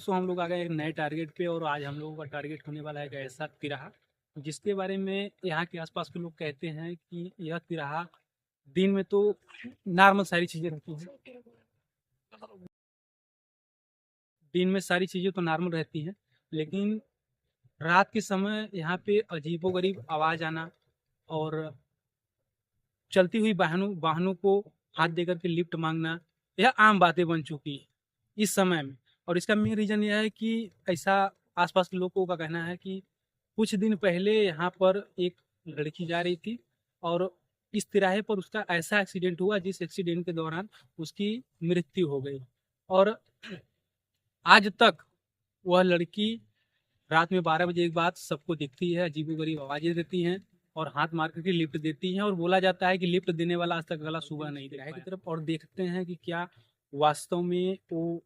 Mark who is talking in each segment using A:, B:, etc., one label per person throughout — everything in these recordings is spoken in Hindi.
A: दोस्तों हम लोग आ गए एक नए टारगेट पे, और आज हम लोगों का टारगेट होने वाला है एक ऐसा तिराहा जिसके बारे में यहाँ के आसपास के लोग कहते हैं कि यह तिराहा दिन में तो नॉर्मल सारी चीज़ें रहती हैं, दिन में सारी चीज़ें तो नॉर्मल रहती हैं, लेकिन रात के समय यहाँ पे अजीबोगरीब आवाज़ आना और चलती हुई वाहनों वाहनों को हाथ देकर के लिफ्ट मांगना, यह आम बातें बन चुकी है इस समय में। और इसका मेन रीज़न यह है कि ऐसा आसपास के लोगों का कहना है कि कुछ दिन पहले यहाँ पर एक लड़की जा रही थी और इस तिराहे पर उसका ऐसा एक्सीडेंट हुआ जिस एक्सीडेंट के दौरान उसकी मृत्यु हो गई। और आज तक वह लड़की रात में 12 बजे के बाद सबको दिखती है, अजीबोगरीब आवाज़ें देती हैं और हाथ मार करके लिफ्ट देती हैं, और बोला जाता है कि लिफ्ट देने वाला आज तक गला सुबह नहीं दिखाया की तरफ। और देखते हैं कि क्या वास्तव में वो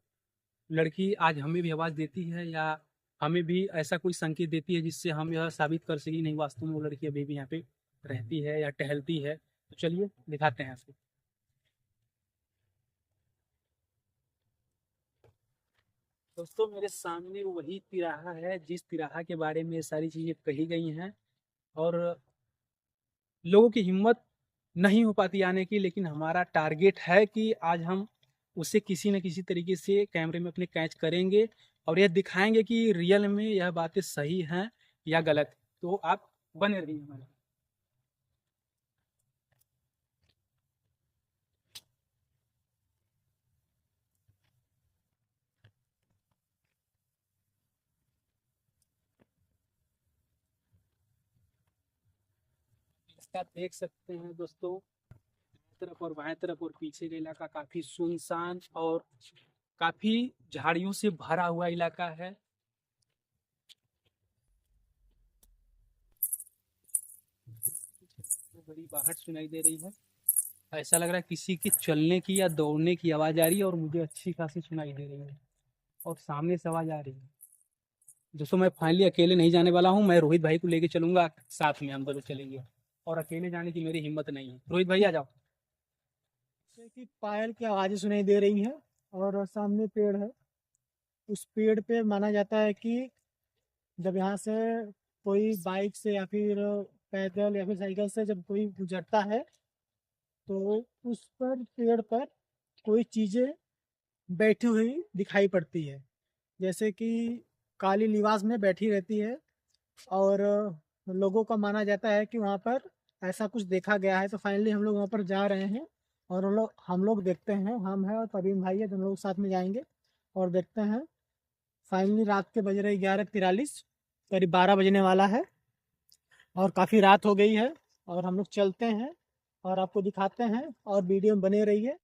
A: लड़की आज हमें भी आवाज़ देती है या हमें भी ऐसा कोई संकेत देती है जिससे हम यह साबित कर सकें नहीं वास्तव में वो लड़की अभी भी यहाँ पे रहती है या टहलती है। तो चलिए दिखाते हैं आपको। दोस्तों मेरे सामने वही तिराहा है जिस तिराहा के बारे में सारी चीज़ें कही गई हैं, और लोगों की हिम्मत नहीं हो पाती आने की, लेकिन हमारा टारगेट है कि आज हम उसे किसी न किसी तरीके से कैमरे में अपने कैच करेंगे और यह दिखाएंगे कि रियल में यह बातें सही हैं या गलत। तो आप बने रहिए हमारे। इसका देख सकते हैं दोस्तों, तरफ और बाएं तरफ और पीछे का इलाका काफी सुनसान और काफी झाड़ियों से भरा हुआ इलाका है। बड़ी बाहर सुनाई दे रही है, ऐसा लग रहा है किसी के चलने की या दौड़ने की आवाज आ रही है, और मुझे अच्छी खासी सुनाई दे रही है और सामने से आवाज आ रही है। दोस्तों मैं फाइनली अकेले नहीं जाने वाला हूँ, मैं रोहित भाई को लेके चलूंगा, साथ में हम दोनों चलेंगे, और अकेले जाने की मेरी हिम्मत नहीं है। रोहित भाई आ जाओ।
B: जैसे कि पायल की आवाज़ें सुनाई दे रही हैं और सामने पेड़ है। उस पेड़ पे माना जाता है कि जब यहाँ से कोई बाइक से या फिर पैदल या फिर साइकिल से जब कोई गुजरता है तो उस पर पेड़ पर कोई चीज़ें बैठी हुई दिखाई पड़ती है, जैसे कि काली लिबास में बैठी रहती है। और लोगों का माना जाता है कि वहाँ पर ऐसा कुछ देखा गया है। तो फाइनली हम लोग वहाँ पर जा रहे हैं और हम लोग देखते हैं, हम हैं और प्रवीण भाई है, दोनों लोग साथ में जाएंगे और देखते हैं। फाइनली रात के बज रहे 11:43, करीब 12 बजने वाला है और काफ़ी रात हो गई है। और हम लोग चलते हैं और आपको दिखाते हैं और वीडियो में बने रहिए।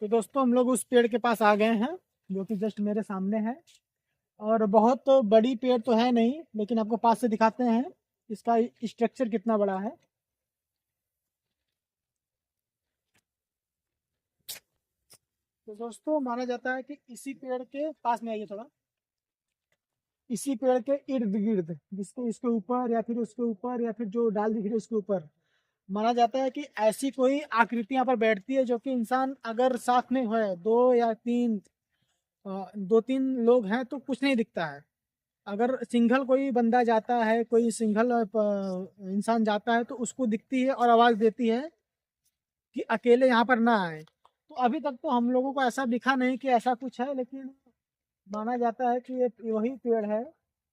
B: तो दोस्तों हम लोग उस पेड़ के पास आ गए हैं जो कि जस्ट मेरे सामने है। और बहुत तो बड़ी पेड़ तो है नहीं, लेकिन आपको पास से दिखाते हैं इसका स्ट्रक्चर कितना बड़ा है। तो दोस्तों माना जाता है कि इसी पेड़ के पास में, आइए थोड़ा, इसी पेड़ के इर्द गिर्द, जिसके इसके ऊपर या फिर उसके ऊपर या फिर जो डाल दिख रही है उसके ऊपर, माना जाता है कि ऐसी कोई आकृति यहाँ पर बैठती है जो कि इंसान अगर साथ में है, दो तीन लोग हैं तो कुछ नहीं दिखता है। अगर सिंगल कोई बंदा जाता है, कोई सिंगल इंसान जाता है तो उसको दिखती है और आवाज़ देती है कि अकेले यहाँ पर ना आए। तो अभी तक तो हम लोगों को ऐसा दिखा नहीं कि ऐसा कुछ है, लेकिन माना जाता है कि ये वही पेड़ है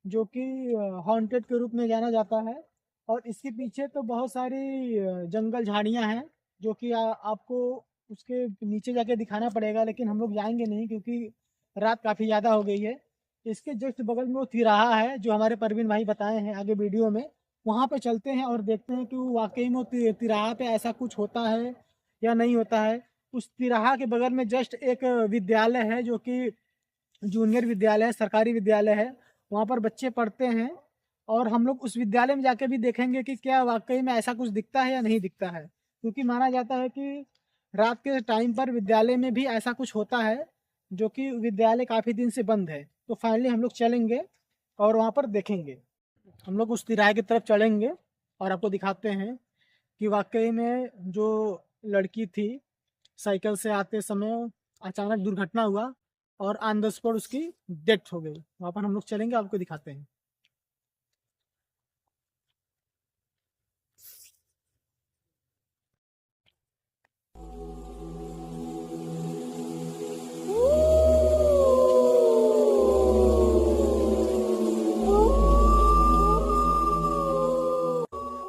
B: जो कि हॉन्टेड के रूप में जाना जाता है। और इसके पीछे तो बहुत सारी जंगल झाड़ियाँ हैं जो कि आपको उसके नीचे जाके दिखाना पड़ेगा, लेकिन हम लोग जाएंगे नहीं क्योंकि रात काफ़ी ज़्यादा हो गई है। इसके जस्ट बगल में वो तिराहा है जो हमारे परवीन भाई बताए हैं आगे वीडियो में। वहाँ पे चलते हैं और देखते हैं कि वो वाकई में तिराहा पे ऐसा कुछ होता है या नहीं होता है। उस तिराहा के बगल में जस्ट एक विद्यालय है जो कि जूनियर विद्यालय है, सरकारी विद्यालय है। वहाँ पर बच्चे पढ़ते हैं और हम लोग उस विद्यालय में जाके भी देखेंगे कि क्या वाकई में ऐसा कुछ दिखता है या नहीं दिखता है, क्योंकि माना जाता है कि रात के टाइम पर विद्यालय में भी ऐसा कुछ होता है, जो कि विद्यालय काफ़ी दिन से बंद है। तो फाइनली हम लोग चलेंगे और वहाँ पर देखेंगे। हम लोग उस तिराहे की तरफ चलेंगे और आपको दिखाते हैं कि वाकई में जो लड़की थी, साइकिल से आते समय अचानक दुर्घटना हुआ और ऑन द स्पॉट उसकी डेथ हो गई। वहाँ पर हम लोग चलेंगे, आपको दिखाते हैं।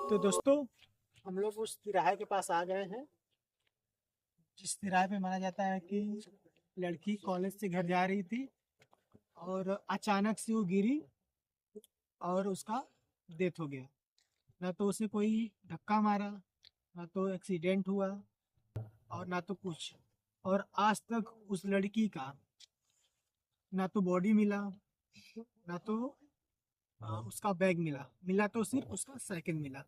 B: तो दोस्तों, हम लोग उस तिराहे के पास आ गए हैं, जिस तिराहे पे माना जाता है कि लड़की कॉलेज से घर जा रही थी और अचानक से वो गिरी और उसका डेथ हो गया। ना तो उसे कोई धक्का मारा, ना तो एक्सीडेंट हुआ और ना तो कुछ। और आज तक उस लड़की का ना तो बॉडी मिला, ना तो उसका बैग मिला तो सिर्फ उसका साइकिल मिला।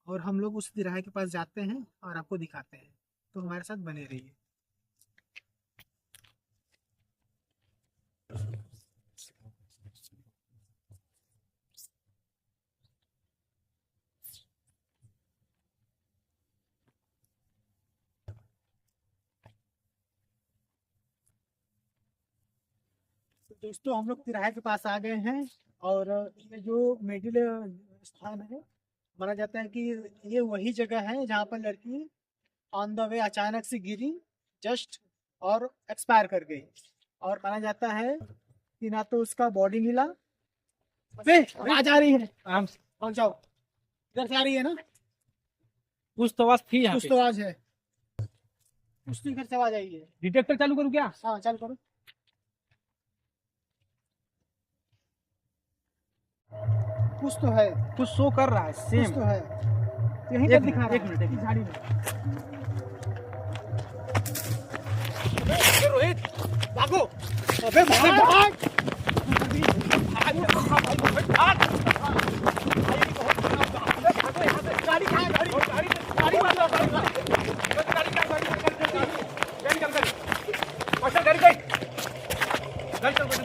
B: और हम लोग उस तिराहे के पास जाते हैं और आपको दिखाते हैं, तो हमारे साथ बने रहिए। तो दोस्तों, हम लोग तिराहे के पास आ गए हैं और ये जो मिडिल स्थान है, माना जाता है कि ये वही जगह है जहाँ पर लड़की ऑन द वे अचानक से गिरी जस्ट और एक्सपायर कर गई। और माना जाता है कि ना तो उसका बॉडी मिला। अबे आवाज आ रही है,
A: आराम से
B: पहुंच जाओ। इधर से आ रही है ना?
A: कुछ तो आवाज थी यहाँ
B: कुछ
A: पे।
B: तो आवाज है, कुछ तो इधर से आवाज आई है।
A: डिटेक्टर चालू करूँ क्या?
B: हाँ, चल करो। कुछ तो है,
A: कुछ शो कर रहा है
B: कुछ
A: सेम।
B: तो है। यहीं
A: एक
B: पर
A: मिनट,
B: दिखा रहा
A: एक मिनट, एक
B: है,
A: मिनट।
B: झाड़ी में।
A: रोहित
B: भागो, अबे भाग। गाड़ी कहाँ है? गाड़ी मार लो, गाड़ी मार लो।
A: गाड़ी